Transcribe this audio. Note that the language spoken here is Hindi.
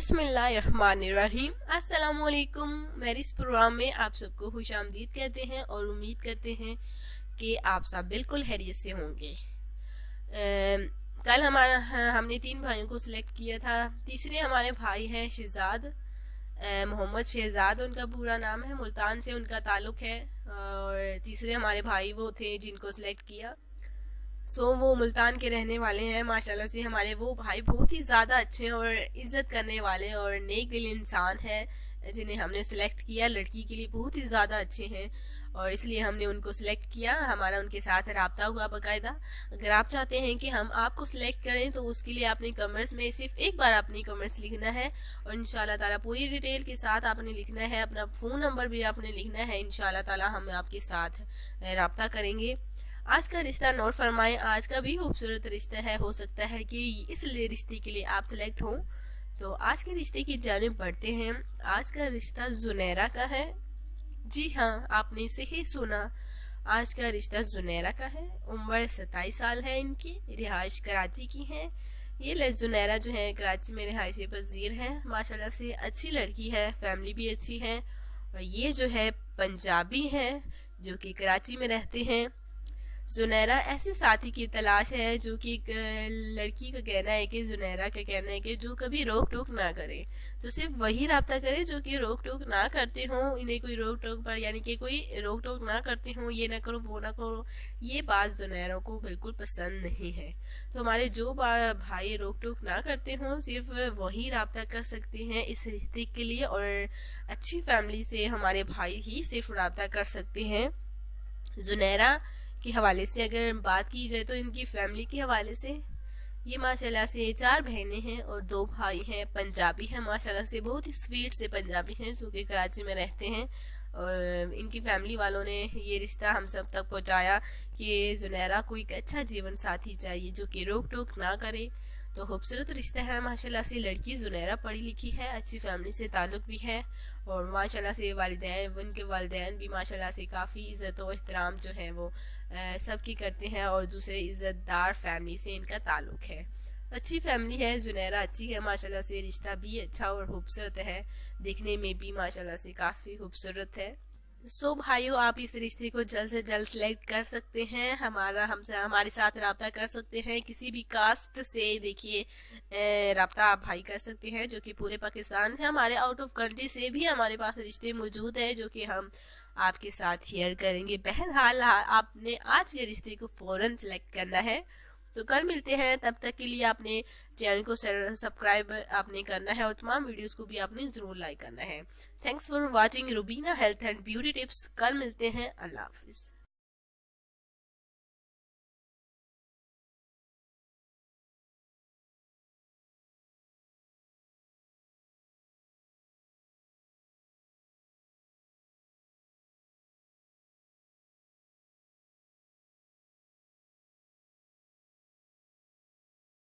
बिस्मिल्लाहिर्रहमानिर्रहीम। अस्सलामुअलैकुम। मेरे इस प्रोग्राम में आप सबको खुशामदीद कहते हैं और उम्मीद करते हैं कि आप सब बिल्कुल खैरियत से होंगे। कल हमने 3 भाइयों को सिलेक्ट किया था। तीसरे हमारे भाई हैं शहजाद, मोहम्मद शहजाद उनका पूरा नाम है, मुल्तान से उनका ताल्लुक है। और तीसरे हमारे भाई वो थे जिनको सिलेक्ट किया, वो मुल्तान के रहने वाले हैं। माशाल्लाह से हमारे वो भाई बहुत ही ज़्यादा अच्छे हैं और इज्जत करने वाले और नेक दिल इंसान है जिन्हें हमने सिलेक्ट किया। लड़की के लिए बहुत ही ज़्यादा अच्छे हैं और इसलिए हमने उनको सिलेक्ट किया। हमारा उनके साथ रब्ता हुआ बाकायदा। अगर आप चाहते हैं कि हम आपको सिलेक्ट करें तो उसके लिए आपने कमेंट्स में सिर्फ एक बार अपनी कमेंट्स लिखना है और इंशाल्लाह ताला पूरी डिटेल के साथ आपने लिखना है। अपना फ़ोन नंबर भी आपने लिखना है। इंशाल्लाह ताला हम आपके साथ रब्ता करेंगे। आज का रिश्ता नोट फरमाएं। आज का भी खूबसूरत रिश्ता है, हो सकता है कि इस रिश्ते के लिए आप सिलेक्ट हों। तो आज के रिश्ते की जानिब बढ़ते हैं। आज का रिश्ता जुनैरा का है। जी हाँ, आपने सही सुना, आज का रिश्ता जुनैरा का है। उम्र 27 साल है इनकी। रिहाइश कराची की है। ये जुनैरा जो है कराची में रिहाइश पजीर है। माशाल्लाह से अच्छी लड़की है, फैमिली भी अच्छी है। और ये जो है पंजाबी है जो कि कराची में रहते हैं। जुनैरा ऐसे साथी की तलाश है जो कि लड़की का कहना है कि जुनैरा का कहना है कि जो कभी रोक टोक ना करे, तो सिर्फ वही रब्ता करे जो कि रोक टोक ना करते हों। इन्हें कोई रोक टोक पर यानी कि कोई रोक टोक ना करते हों, ये ना करो वो ना करो, ये बात जुनैरा को बिल्कुल पसंद नहीं है। तो हमारे जो भाई रोक टोक ना करते हों सिर्फ वही रब्ता कर सकते हैं इस रिश्ते के लिए। और अच्छी फैमिली से हमारे भाई ही सिर्फ रब्ता कर सकते हैं। जुनैरा के हवाले से अगर बात की जाए तो इनकी फैमिली के हवाले से ये माशाल्लाह से 4 बहनें हैं और 2 भाई हैं। पंजाबी हैं, माशाल्लाह से बहुत ही स्वीट से पंजाबी हैं जो कि कराची में रहते हैं। और इनकी फैमिली वालों ने ये रिश्ता हम सब तक पहुंचाया कि जुनैरा को एक अच्छा जीवन साथी चाहिए जो कि रोक टोक ना करे। तो खूबसूरत रिश्ता है माशाल्लाह से। लड़की जुनैरा पढ़ी लिखी है, अच्छी फैमिली से ताल्लुक भी है और माशाल्लाह से वालिदैन, उनके वालिदैन भी माशाल्लाह से काफ़ी इज़्ज़त और एहतराम जो है वो सबकी करते हैं और दूसरे इज़्ज़तदार फैमिली से इनका ताल्लुक है। अच्छी फैमिली है, जुनैरा अच्छी है माशाल्लाह से। रिश्ता भी अच्छा और खूबसूरत है, देखने में भी माशाल्लाह से काफ़ी खूबसूरत है। भाइयों, आप इस रिश्ते को जल्द से जल्द सिलेक्ट कर सकते हैं। हमारे साथ रब्ता कर सकते हैं। किसी भी कास्ट से देखिए रब्ता आप भाई कर सकते हैं जो कि पूरे पाकिस्तान से। हमारे आउट ऑफ कंट्री से भी हमारे पास रिश्ते मौजूद हैं जो कि हम आपके साथ शेयर करेंगे। बहरहाल आपने आज के रिश्ते को फौरन सिलेक्ट करना है। तो कल मिलते हैं, तब तक के लिए आपने चैनल को सब्सक्राइब आपने करना है और तमाम वीडियोस को भी आपने जरूर लाइक करना है। Thanks for watching Rubina health and beauty tips. कल मिलते हैं। अल्लाह हाफिज।